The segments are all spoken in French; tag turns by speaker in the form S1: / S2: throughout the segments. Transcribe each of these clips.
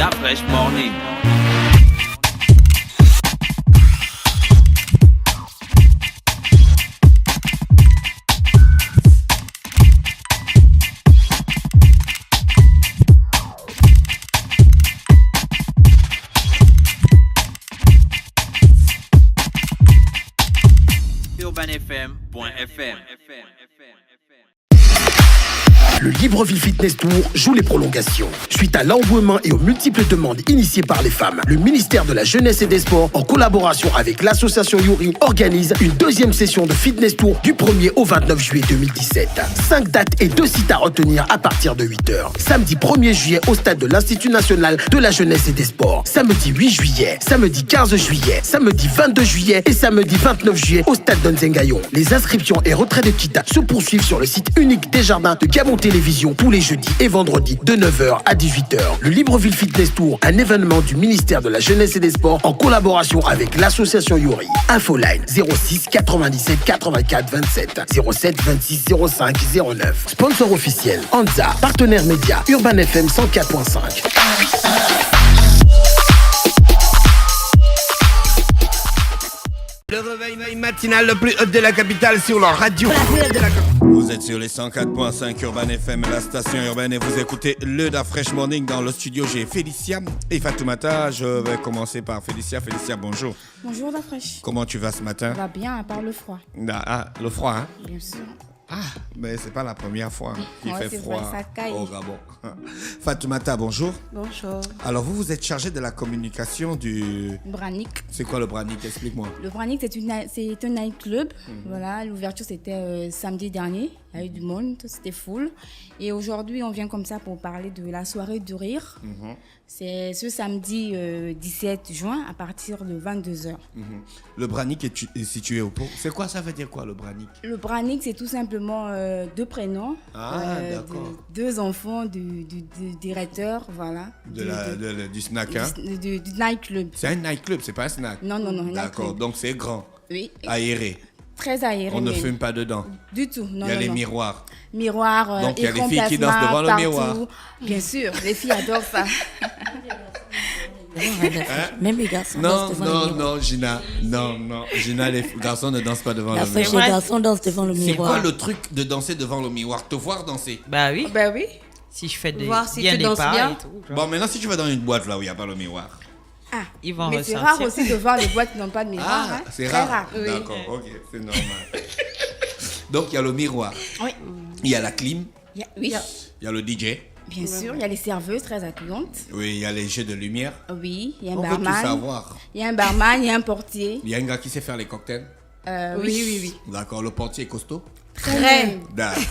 S1: Da Fresh Morning. UrbanFM.fm.
S2: Le Libreville Fitness Tour joue les prolongations. Suite à l'engouement et aux multiples demandes initiées par les femmes, le ministère de la Jeunesse et des Sports, en collaboration avec l'association Yuri, organise une deuxième session de Fitness Tour du 1er au 29 juillet 2017. 5 dates et 2 sites à retenir à partir de 8h. Samedi 1er juillet au stade de l'Institut National de la Jeunesse et des Sports. Samedi 8 juillet, samedi 15 juillet, samedi 22 juillet et samedi 29 juillet au stade d'Onzengayon. Les inscriptions et retraits de kits se poursuivent sur le site unique des Jardins de Gabon Télévision tous les jeudis et vendredis de 9h à 18h. Le Libreville Fitness Tour, un événement du ministère de la Jeunesse et des Sports en collaboration avec l'association Yuri. Infoline 06 97 84 27 07 26 05 09. Sponsor officiel Anza, partenaire média Urban FM 104.5.
S3: Le réveil matinal le plus haut de la capitale sur la radio. Vous êtes sur les 104.5 Urban FM, la station urbaine, et vous écoutez le Da Fresh Morning. Dans le studio, j'ai Félicia et Fatoumata. Je vais commencer par Félicia. Félicia, bonjour.
S4: Bonjour Da Fresh.
S3: Comment tu vas ce matin?
S4: Ça va bien, à part le froid.
S3: Ah, le froid, hein?
S4: Bien sûr.
S3: Ah, mais c'est pas la première fois qu'il fait froid
S4: vrai, ça caille.
S3: au Gabon. Fatoumata, bonjour.
S4: Bonjour.
S3: Alors, vous êtes chargée de la communication du...
S4: Branic.
S3: C'est quoi le Branic? Explique-moi.
S4: Le Branic, c'est un nightclub. Voilà, l'ouverture, c'était samedi dernier. Il y a eu du monde, c'était full. Et aujourd'hui, on vient comme ça pour parler de la soirée du rire. C'est ce samedi 17 juin à partir de 22h.
S3: Le Branic est situé au pont. C'est quoi, ça veut dire quoi, le Branic?
S4: Le Branic, c'est tout simplement deux prénoms.
S3: D'accord.
S4: Deux enfants du directeur, voilà.
S3: Du snack, hein?
S4: Du nightclub.
S3: C'est un nightclub, c'est pas un snack.
S4: Non, un
S3: D'accord,
S4: nightclub.
S3: donc c'est grand.
S4: Oui.
S3: Aéré.
S4: Très aéré.
S3: On ne
S4: même.
S3: fume pas dedans.
S4: Du tout, non.
S3: Il y a les
S4: non.
S3: miroirs.
S4: Miroirs,
S3: donc il y a les
S4: écran
S3: filles qui dansent
S4: plasma,
S3: devant le
S4: partout.
S3: miroir.
S4: Bien sûr, les filles adorent ça.
S5: Même les garçons dansent devant le miroir.
S3: Non, Gina. Non, Gina, les garçons ne dansent pas devant
S5: La
S3: le
S5: fraîche,
S3: miroir.
S5: les garçons dansent devant le
S3: C'est
S5: miroir.
S3: quoi le truc de danser devant le miroir? Te voir danser?
S6: Bah oui.
S4: Ben oui.
S6: Si je fais des
S7: Voir si
S6: bien
S7: tu
S6: des
S7: danses
S6: pas
S7: bien.
S6: et tout. genre,
S3: Bon, maintenant, si tu vas dans une boîte là où il n'y a pas le miroir.
S4: Ah,
S6: Ils vont
S4: mais c'est
S6: ressentir.
S4: rare aussi de voir les boîtes qui n'ont pas de miroir.
S3: Ah,
S4: hein.
S3: c'est
S4: Très
S3: rare.
S4: oui.
S3: D'accord, ok, c'est normal. Donc, il y a le miroir.
S4: Oui.
S3: Il y a la clim.
S4: Oui,
S3: Il y a le DJ.
S4: bien sûr. Il y a les serveuses très accueillantes.
S3: Oui, il y a les jeux de lumière.
S4: Oui, il y a un
S3: On veut tout
S4: barman.
S3: savoir.
S4: Il y a un barman, il y a un portier.
S3: Il y a un gars qui sait faire les cocktails.
S4: Oui.
S3: D'accord, le portier est costaud.
S4: Très.
S3: D'accord.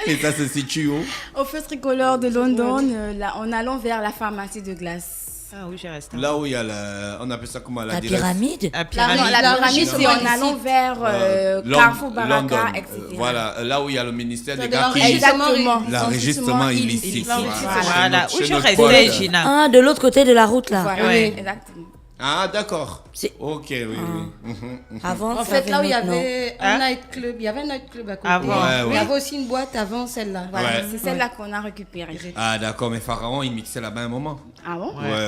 S3: Et ça se situe où?
S4: Au feu tricolore de London, là, en allant vers la pharmacie de glace.
S6: Ah oui, j'ai resté.
S3: Là où il y a la... On appelle ça comment?
S5: La pyramide.
S6: À
S4: Non,
S6: pyramide.
S4: la pyramide, c'est en
S7: ici.
S4: allant vers Carrefour Baraka, etc.
S3: Voilà, là où il y a le ministère des
S7: de
S3: gars qui...
S4: Exactement.
S3: L'enregistrement illicite.
S6: Voilà, où
S3: Chez
S6: je
S3: notre
S6: restais,
S3: pote.
S6: Gina.
S5: Ah, de l'autre côté de la route là.
S4: Voilà,
S6: Ouais.
S4: exactement.
S3: Ah, d'accord.
S5: C'est-
S3: Ok, oui.
S5: Avant,
S7: En
S5: ça
S7: fait, là où il y
S5: avait un autre nom.
S7: avait un nightclub, il y avait un nightclub à côté.
S6: Avant.
S3: Ouais,
S7: Il y avait aussi une boîte avant celle-là.
S4: Voilà,
S3: Ouais.
S4: c'est celle-là qu'on a récupérée.
S3: Ah, d'accord, mais Pharaon, il mixait là-bas un moment.
S4: Ah bon?
S3: Ouais.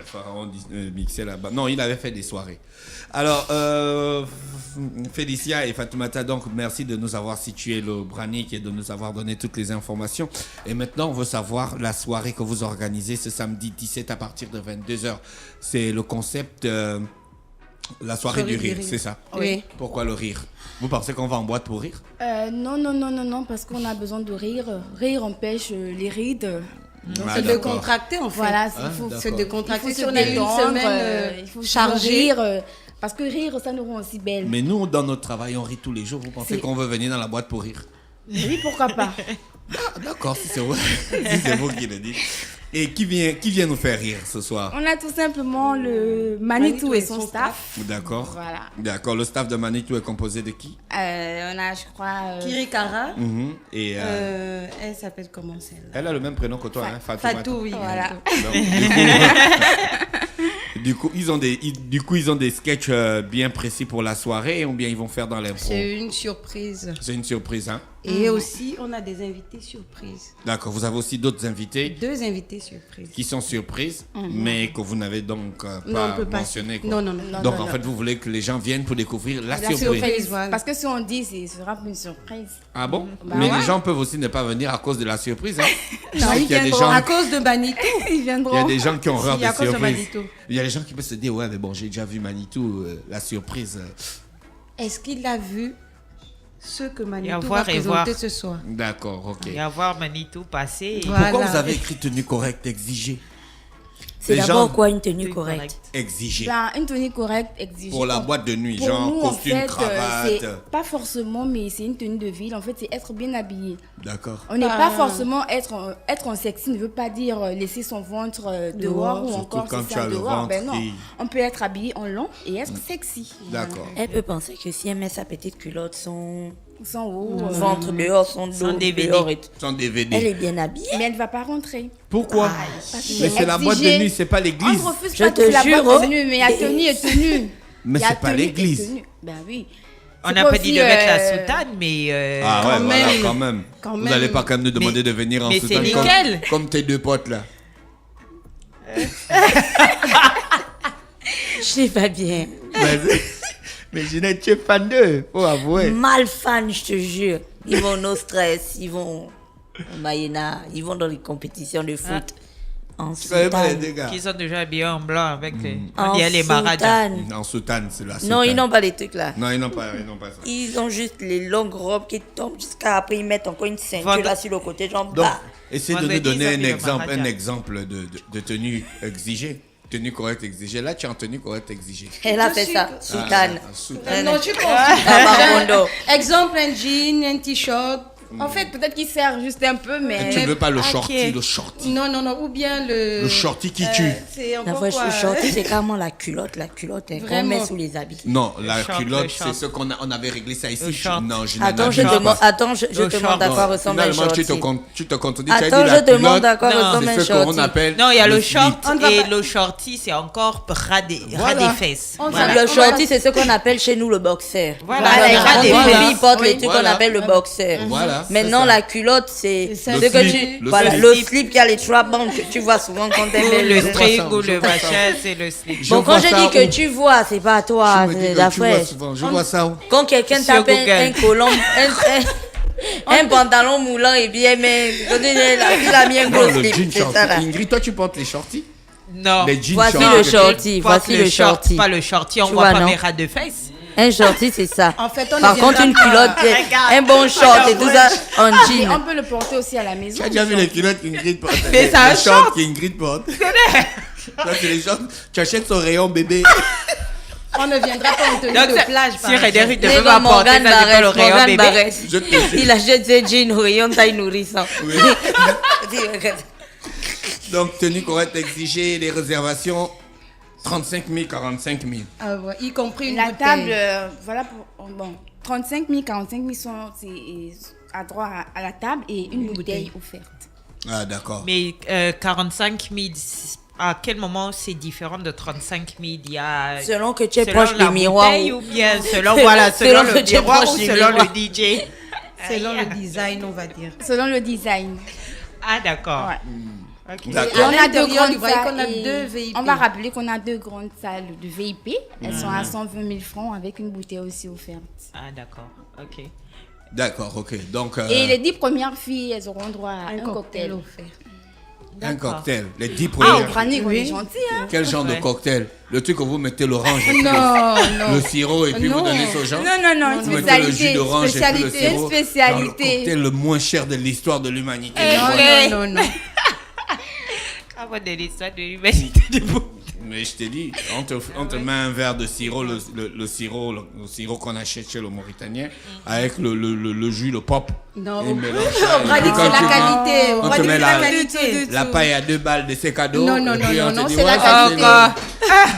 S3: Pharaon mixait là-bas. Non, il avait fait des soirées. Alors, Félicia et Fatoumata, donc, merci de nous avoir situé le Branic et de nous avoir donné toutes les informations. Et maintenant, on veut savoir la soirée que vous organisez ce samedi 17 à partir de 22h. C'est le concept, la soirée du rire, c'est ça?
S7: Oui.
S3: Pourquoi le rire? Vous pensez qu'on va en boîte pour rire?
S4: Non, parce qu'on a besoin de rire. Rire empêche les rides.
S7: Donc
S3: Ah,
S7: c'est de
S3: d'accord.
S7: contracter en fait.
S4: Voilà,
S3: Ah,
S4: il faut,
S3: d'accord.
S7: C'est de contracter.
S4: il faut
S7: Si
S4: se
S7: on a eu une
S4: détendre,
S7: semaine
S4: il faut
S7: chargée.
S4: rire. Parce que rire, ça nous rend aussi belle.
S3: Mais nous, dans notre travail, on rit tous les jours. Vous pensez
S4: C'est-
S3: qu'on veut venir dans la boîte pour rire?
S4: Oui, pourquoi pas?
S3: Ah, d'accord, si c'est vous, si c'est vous qui le dites. Et qui vient nous faire rire ce soir?
S4: On a tout simplement le Manitou et son staff.
S3: D'accord.
S4: Voilà.
S3: D'accord, le staff de Manitou est composé de qui?
S4: On a, je crois...
S7: Kirikara.
S3: Et
S7: Elle s'appelle comment celle-là?
S3: elle a le même prénom que toi, hein, Fatoumata.
S7: Fatou, oui.
S4: Voilà.
S3: Donc, Du coup, ils ont des sketchs bien précis pour la soirée ou bien ils vont faire dans l'impro?
S7: C'est une surprise.
S3: C'est une surprise, hein?
S7: Et aussi, on a des invités surprises.
S3: D'accord, vous avez aussi d'autres invités
S7: 2 invités surprises.
S3: qui sont surprises, mais que vous n'avez donc
S7: Non, on
S3: pas
S7: peut pas.
S3: mentionné. Quoi.
S7: Non.
S3: Donc en fait, vous voulez que les gens viennent pour découvrir la surprise.
S7: surprise, voilà.
S4: Parce que si on dit, ce sera une surprise.
S3: Ah bon?
S4: Bah
S3: Mais
S4: ouais.
S3: les gens peuvent aussi ne pas venir à cause de la surprise. Hein? Je
S4: Non,
S3: sais
S4: ils
S3: qu'il y a des
S4: viendront
S3: gens,
S7: À cause de Manitou.
S4: Ils
S3: il y a
S4: viendront.
S3: des gens qui ont horreur
S7: Si,
S3: de
S7: à cause de
S3: surprise.
S7: Manitou.
S3: Il y a des gens qui peuvent se dire, ouais, mais bon, j'ai déjà vu Manitou, la surprise.
S7: Est-ce qu'il a vu ce que Manitou
S6: voir
S7: va
S6: et voir.
S7: présenter ce soir?
S3: D'accord, ok.
S6: Et avoir Manitou passer.
S7: Voilà.
S3: Pourquoi vous avez écrit tenue correcte exigée?
S5: C'est
S3: Les
S5: d'abord
S3: gens-
S5: quoi une tenue correcte?
S3: Exigée.
S4: Ben, une tenue correcte exige.
S3: Pour la boîte de nuit,
S4: Pour
S3: genre
S4: nous, en
S3: costume,
S4: fait,
S3: cravate.
S4: c'est pas forcément, mais c'est une tenue de ville. En fait, c'est être bien habillé.
S3: D'accord.
S4: On n'est pas forcément être en sexy, ne veut pas dire laisser son ventre dehors ou
S3: Surtout
S4: encore
S3: quand
S4: se
S3: tu
S4: faire
S3: as le
S4: dehors. Ben
S3: ventre
S4: non,
S3: qui-
S4: on peut être habillé en long et être sexy.
S3: D'accord.
S5: Elle peut penser que si elle met sa petite culotte, son
S4: Sans haut.
S5: ventre dehors, son
S6: Sans
S5: dos
S6: DVD.
S5: dehors et tout,
S3: Sans
S5: elle
S3: DVD.
S5: est bien habillée.
S4: Mais elle ne va pas rentrer.
S3: Pourquoi? Mais c'est la boîte de nuit, c'est pas
S4: On
S3: l'église.
S4: ne refuse
S5: Je
S4: pas
S5: te
S4: de la
S5: jure,
S4: boîte de
S5: oh.
S4: nuit, mais il y a tenue et tenue.
S3: Mais
S4: Il y a
S3: c'est pas
S4: tenue et
S3: l'église.
S4: tenue. Ben oui.
S6: On
S4: C'est
S6: n'a
S4: pas
S6: pas dit
S4: aussi,
S6: de mettre la soutane, mais.
S3: Ah ouais,
S7: Quand
S3: voilà,
S7: même.
S3: quand même.
S7: Quand
S3: Vous
S7: même.
S3: n'allez pas quand même nous demander de venir en
S6: mais
S3: soutane
S6: c'est
S3: comme,
S6: nickel.
S3: comme tes 2 potes là.
S5: Je sais pas bien.
S3: Mais Ginette, tu es fan d'eux, faut avouer.
S5: Mal fan, je te jure. Ils vont au stress, ils vont au Mayena, ils vont dans les compétitions de foot. En
S3: Tu savais pas les
S5: soutane.
S3: dégâts.
S6: Qui sont déjà habillés en blanc avec les.
S5: En
S6: On dirait les marajas.
S5: soutane.
S3: En soutane, c'est la soutane.
S5: Non, ils n'ont pas les trucs là.
S3: Non, ils n'ont pas ça.
S5: Ils ont juste les longues robes qui tombent jusqu'à après, ils mettent encore une ceinture
S6: Vendre-
S5: là sur le côté, genre
S3: Donc,
S5: bah.
S3: essayez de nous
S6: Vendredi,
S3: donner
S6: ils
S3: un
S6: habillent le
S3: exemple,
S6: Maharaja.
S3: de tenue exigée. Tenue correcte exigée. Là, tu es en tenue correcte exigée.
S5: Elle a
S7: Je
S5: fait
S7: suis-
S5: ça, soutane.
S3: Soutane.
S7: Non, tu
S5: Tabarondo.
S7: Exemple, un jean, un t-shirt.
S4: En fait, peut-être qu'il sert juste un peu,
S3: Et
S4: mais.
S3: tu ne veux pas le
S6: Ok.
S3: shorty, le shorty.
S7: Non, ou bien le...
S3: Le shorty qui tue.
S7: C'est
S5: La
S7: encore
S5: fois,
S7: quoi
S5: le shorty, c'est carrément la culotte hein, qu'on
S7: Vraiment.
S5: met sous les habits.
S3: Non, la
S6: short,
S3: culotte,
S6: le short.
S3: c'est ce qu'on on avait réglé ça ici.
S6: Le short.
S3: Non, je
S5: Attends, je
S3: n'abuse
S5: demande,
S3: pas.
S5: attends, je
S6: Le
S5: te demande
S6: short.
S5: à quoi ressemble un
S3: Finalement,
S5: shorty.
S3: tu te contredis. Tu as dit
S5: Attends,
S3: la
S5: je demande
S3: culotte,
S5: à quoi
S6: Non,
S5: ressemble un
S3: c'est ce qu'on
S5: shorty.
S3: appelle.
S6: Non, il y a le
S3: slip.
S6: short
S7: On ne va
S6: et
S7: pas-
S6: le shorty, c'est encore ras des
S3: Voilà.
S6: fesses.
S7: On
S6: Voilà.
S7: va-
S5: Le shorty, c'est ce qu'on appelle chez nous le boxer.
S6: Voilà,
S5: Voilà,
S6: les
S5: les
S6: bras des
S5: filles
S6: fesses.
S5: portent les
S7: Oui.
S5: trucs
S3: Voilà.
S5: qu'on appelle le boxer.
S3: Voilà,
S5: Maintenant,
S3: c'est ça.
S5: la culotte, c'est
S7: C'est
S5: ce
S7: ça.
S5: que
S3: Le slip,
S5: tu.
S3: le
S5: Voilà,
S3: slip.
S5: le slip qui a les trap bands que tu vois souvent quand t'es
S6: Ou
S5: belle.
S6: le
S3: vois
S6: string
S3: ça,
S6: ou
S3: je
S6: le
S3: vois ça.
S6: machin, c'est le slip.
S3: Je
S5: Bon,
S3: vois
S5: quand je
S3: ça
S5: dis que
S3: où-
S5: tu vois, c'est pas toi,
S3: Je me dis
S5: c'est
S3: que
S5: la
S3: tu vois
S5: fraîche.
S3: souvent. Je vois ça où?
S5: Quand quelqu'un
S6: Sur
S5: tape
S6: Google.
S5: un colon, un pantalon moulant et bien, mais quand tu dis il a mis un
S3: Non,
S5: gros
S3: le
S5: slip,
S3: jean
S5: c'est
S3: shorty.
S5: ça là.
S3: Ingrid, toi, tu portes les shorties?
S6: Non.
S3: Les jeans
S5: Voici
S3: shorts.
S5: le shorty,
S6: Porte
S5: voici le
S6: short,
S5: shorty.
S6: Pas le shorty, on
S5: Tu
S6: voit
S5: vois,
S6: pas
S5: non?
S6: mes ras de fesses.
S5: Un shorty, c'est ça.
S7: En fait, on
S5: Par
S7: ne
S5: contre,
S7: viendra
S5: une
S7: pas.
S5: culotte,
S6: Regarde.
S5: un bon short et tout ça en
S4: Et
S5: jean.
S4: on peut le porter aussi à la maison.
S3: Tu as déjà vu les culottes qu'Ingrid porte?
S6: Mais
S3: Les
S6: c'est un
S3: shorts
S6: short.
S3: qu'Ingrid porte. Ça, c'est les shorts. Tu achètes son rayon bébé.
S7: On ne viendra pas en tenue
S6: Donc,
S7: de plage. par
S6: si Frédéric
S7: exemple.
S6: ne
S5: Et
S6: veut pas
S5: comme
S6: porter
S5: Morgane
S6: ça, c'est pas le rayon
S5: Barrette,
S6: bébé.
S5: Morgane
S3: Je te
S5: Barrette.
S3: jure.
S5: Il achète ses jeans au rayon taille nourrissant.
S3: Oui.
S5: Dis, regarde.
S3: Donc, tenue correcte exigée, les réservations 35 000, 45 000.
S7: Ah ouais, y compris une
S4: La
S7: bouteille.
S4: table, voilà, bon, 35 000, 45 000 sont à droit à la table et une bouteille offerte.
S3: Ah, d'accord.
S6: Mais 45 000, à quel moment c'est différent de 35 000? Il y a.
S5: Selon que tu es
S6: selon
S5: proche
S6: la
S5: du miroir
S6: bouteille
S5: ou-
S6: ou bien selon, voilà, selon
S5: Selon
S6: le
S5: que tu es
S6: miroir
S5: proche
S6: ou
S5: du
S6: selon
S5: miroir.
S6: le DJ.
S7: Selon le design, on va dire.
S4: Selon le design.
S6: Ah, d'accord.
S4: Ouais.
S6: Ok.
S3: D'accord.
S4: Et on a deux
S7: l'intérieur
S4: grandes
S7: du voyage,
S4: salles.
S7: qu'on a
S4: et
S7: deux VIP.
S4: On va rappeler qu'on a deux grandes salles de VIP. Elles sont à 120 000 francs avec une bouteille aussi offerte.
S6: Ah, d'accord. Ok.
S3: D'accord, ok. Donc,
S4: Et les 10 premières filles, elles auront droit à un cocktail.
S7: offert.
S3: un
S6: D'accord.
S3: cocktail. Les 10
S4: Ah, au
S3: premières.
S4: Granny, on est
S7: Oui.
S4: gentil, hein.
S3: Quel genre de
S6: Ouais.
S3: cocktail? Le truc où vous mettez l'orange,
S7: Non, non.
S3: le sirop et puis vous
S7: Non.
S3: donnez ça aux gens?
S4: Non, non, non,
S3: Vous
S4: une
S3: mettez le jus
S4: spécialité.
S3: d'orange et puis le
S4: Spécialité,
S3: sirop.
S4: une spécialité.
S3: Dans le cocktail le moins cher de l'histoire de l'humanité.
S7: Non, non, non, non.
S6: Ah, bon, de l'histoire de l'humanité du monde.
S3: Mais je t'ai dit, on te met un verre de sirop, le sirop qu'on achète chez le Mauritanien, avec le jus, le pop.
S7: Non,
S3: Et
S7: au
S3: mélange ça, et
S7: Branic,
S3: puis
S7: c'est
S3: quand
S7: la
S3: tu vends,
S7: qualité.
S3: on te
S7: Branic,
S3: met
S7: c'est
S3: la-
S7: la qualité.
S3: La paille à 2 balles de ces cadeaux.
S7: Non, non,
S3: et
S7: non,
S3: puis
S7: non,
S3: on te
S7: non,
S3: dit,
S7: c'est la
S3: ouais, ça,
S7: qualité.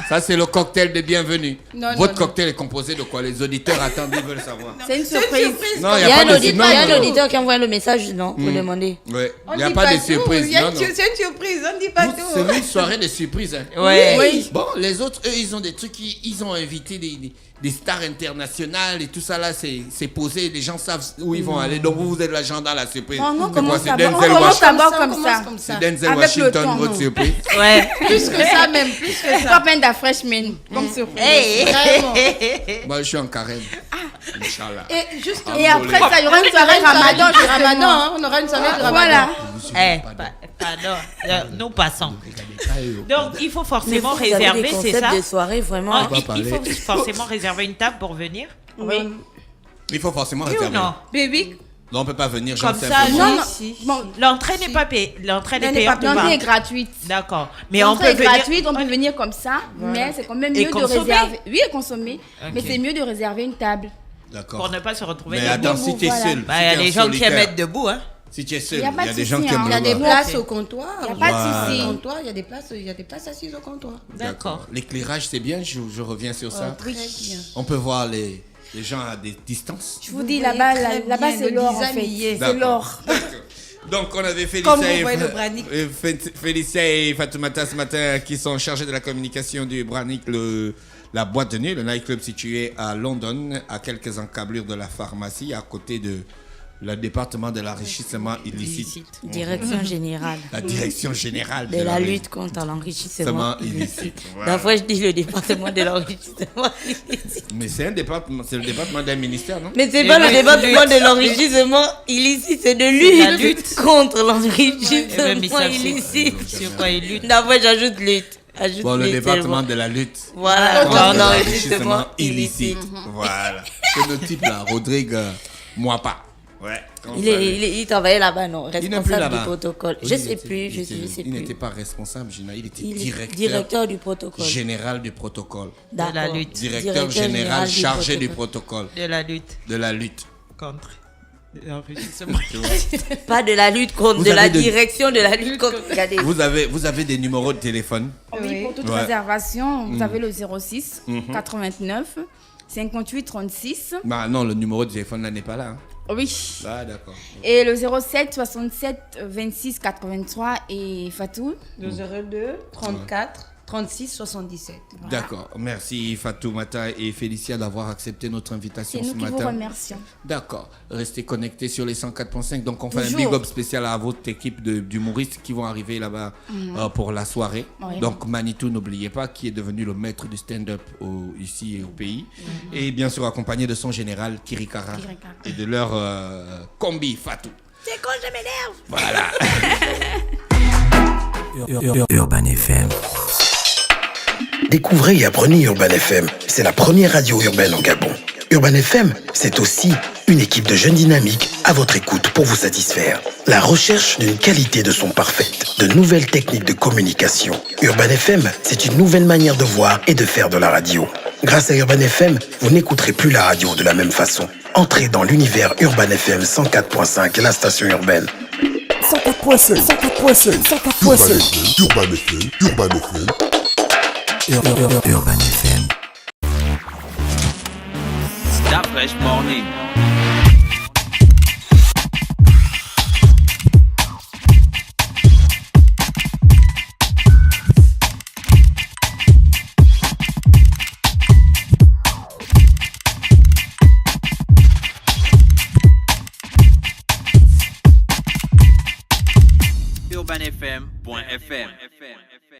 S3: ça, c'est le cocktail de bienvenue.
S7: Non,
S3: Votre
S7: non,
S3: cocktail est composé de quoi? Les auditeurs attendent, ils veulent savoir.
S4: C'est une surprise.
S3: Non, il
S5: Il
S3: n'y
S5: y
S3: a
S5: a
S3: pas
S5: un
S3: de
S5: auditeur,
S3: non,
S5: il y a un
S3: non.
S5: auditeur qui envoie le message, non, pour demander.
S3: Ouais.
S7: On
S3: Il n'y a
S7: dit
S3: pas de
S7: tout,
S3: surprise.
S7: il y a
S3: Non,
S7: une-
S3: non.
S7: C'est une surprise, on dit pas
S3: Vous,
S7: tout.
S3: c'est une soirée de surprise. Hein.
S5: Ouais.
S7: Oui.
S3: Bon, les autres, eux, ils ont des trucs, ils ont invité des stars internationales et tout ça là, c'est posé, les gens savent où ils vont aller. Donc vous êtes l'agent dans la surprise.
S4: Non, non,
S3: C'est quoi?
S4: commence
S3: C'est
S4: d'abord-
S3: Denzel
S4: on commence
S3: Washington.
S4: d'abord
S7: On
S4: comme
S7: commence
S4: ça.
S7: comme ça.
S3: C'est Denzel
S4: Avec le
S3: Washington,
S4: temps,
S3: votre
S4: non.
S3: surprise.
S5: Ouais.
S7: Plus que ça même, plus que ça.
S4: Top end à freshman, comme surprise.
S5: Hey.
S7: Vraiment.
S3: Moi, je suis en carême. Inch'Allah.
S7: Et juste
S4: Et après ça, il y aura une soirée
S7: Ramadan,
S4: Ramadan.
S7: du Ramadan, hein, on aura une soirée de Ramadan.
S4: Voilà.
S6: Pardon, nous passons. Donc, il faut forcément
S5: Mais vous avez
S6: réserver,
S5: des
S6: c'est
S5: concepts
S6: ça?
S5: de soirée, vraiment.
S6: Ah,
S3: va
S6: il
S3: parler.
S6: faut forcément réserver une table pour venir.
S4: Oui.
S3: Il faut forcément
S6: Oui ou
S3: réserver.
S6: non?
S7: Baby,
S3: Non, on peut pas venir,
S6: Comme
S3: j'en sais
S6: ça,
S3: un peu.
S4: Non,
S6: oui.
S4: non.
S7: si.
S4: Bon,
S6: L'entrée n'est pas payée. L'entrée n'est
S7: Elle n'est
S6: payante
S7: pas
S6: ou
S4: l'entrée est
S6: pas?
S4: gratuite.
S6: D'accord. Mais on peut
S4: L'entrée est
S6: venir.
S4: gratuite, on peut venir comme ça, mais c'est quand même
S6: Et
S4: mieux de
S6: consommer.
S4: réserver. Oui, et consommer.
S6: Ok.
S4: Mais c'est mieux de réserver une table.
S3: D'accord.
S6: Pour ne pas se retrouver
S3: Mais
S6: debout.
S3: attends, si tu es
S4: voilà.
S3: seul,
S6: Bah, il y a des gens qui aiment être debout, hein.
S3: Si tu es seul,
S4: Y a pas
S3: il y a
S4: de
S3: des gens
S4: souci,
S3: qui aiment
S4: hein.
S7: il y a
S3: le
S7: des
S3: voir.
S7: places au comptoir.
S4: Il n'y a pas de
S3: Voilà.
S4: souci.
S7: Au comptoir, il y a des places assises au comptoir.
S6: D'accord.
S3: L'éclairage, c'est bien, je reviens sur ça.
S7: Très bien.
S3: On peut voir les gens à des distances.
S4: Je vous dis,
S7: Vous
S4: là-bas,
S7: voyez très
S4: là-bas
S7: bien,
S4: c'est
S7: le
S4: l'or en
S7: design
S4: fait.
S7: y est.
S4: C'est
S3: D'accord.
S4: l'or.
S3: Donc, on avait
S7: Comme vous
S3: Félicia
S7: voyez le Branic.
S3: Félicia et Fatoumata ce matin qui sont chargés de la communication du Branic, la boîte de nuit, le nightclub situé à London, à quelques encablures de la pharmacie, à côté de le département de l'enrichissement illicite.
S5: Direction générale
S3: La direction générale
S5: de la lutte contre l'enrichissement illicite.
S3: illicite. Voilà.
S5: Parfois, je dis le département de l'enrichissement illicite.
S3: Mais c'est un département, c'est le département d'un ministère, non?
S5: Mais c'est
S6: Et
S5: pas le
S6: lutte.
S5: département de l'enrichissement illicite, c'est de
S6: la
S5: lutte
S6: lutte.
S5: contre
S6: Et même ils
S5: l'enrichissement
S6: savent
S5: illicite.
S6: sur quoi ils luttent.
S5: D'abord, j'ajoute lutte. Ajoute
S3: Bon, le
S5: lutte
S3: département
S5: seulement.
S3: de la lutte.
S5: Voilà,
S3: contre
S5: contre
S3: l'enrichissement
S5: l'enrichissement
S3: illicite.
S5: illicite.
S3: Voilà. C'est notre type là, Rodrigue Moapa. Ouais.
S5: Il travaillait là-bas, non?
S3: Il n'est plus
S5: Responsable
S3: là-bas.
S5: du protocole.
S3: Oui,
S5: Je
S3: il
S5: sais
S3: était-
S5: plus,
S3: il
S5: je
S3: était-
S5: sais
S3: Il
S5: plus.
S3: n'était pas responsable, Gina, il était
S5: Il est
S3: directeur
S5: directeur du protocole.
S3: général du protocole.
S5: D'accord.
S6: De la lutte.
S3: Directeur général chargé du protocole.
S6: De la lutte
S3: De la lutte.
S6: contre l'enrichissement.
S5: Pas de la lutte contre,
S3: Vous
S5: de la
S3: avez de-
S5: direction de la lutte contre. Regardez.
S3: Vous avez des numéros de téléphone?
S4: Oui, pour toute
S3: Ouais.
S4: réservation, vous avez le 06 89 58 36.
S3: Bah non, le numéro de téléphone là n'est pas là. Hein.
S4: Oui.
S3: Ah d'accord.
S4: Et le 07 67 26 83 et Fatou.
S7: Le 02 34 36 77.
S3: D'accord. Merci Fatoumata et Félicia d'avoir accepté notre invitation
S4: C'est
S3: ce
S4: nous qui vous
S3: matin.
S4: remercions.
S3: D'accord. Restez connectés sur les 104.5. Donc, on fait un
S4: Toujours.
S3: big up spécial à votre équipe d'humoristes qui vont arriver là-bas pour la soirée.
S4: Oui.
S3: Donc, Manitou, n'oubliez pas, qui est devenu le maître du stand-up ici et au pays. Et bien sûr, accompagné de son général Kirikara
S4: Kirikara.
S3: et de leur combi Fatou.
S5: C'est quand je m'énerve.
S3: Voilà.
S8: Urban FM.
S2: Découvrez et apprenez Urban FM. C'est la première radio urbaine au Gabon. Urban FM, c'est aussi une équipe de jeunes dynamiques à votre écoute pour vous satisfaire. La recherche d'une qualité de son parfaite, de nouvelles techniques de communication. Urban FM, c'est une nouvelle manière de voir et de faire de la radio. Grâce à Urban FM, vous n'écouterez plus la radio de la même façon. Entrez dans l'univers Urban FM 104.5, la station urbaine.
S8: 104.5, 104.5, 104.5. Urban FM, Urban FM. Urban FM.
S1: Stop Fresh Morning.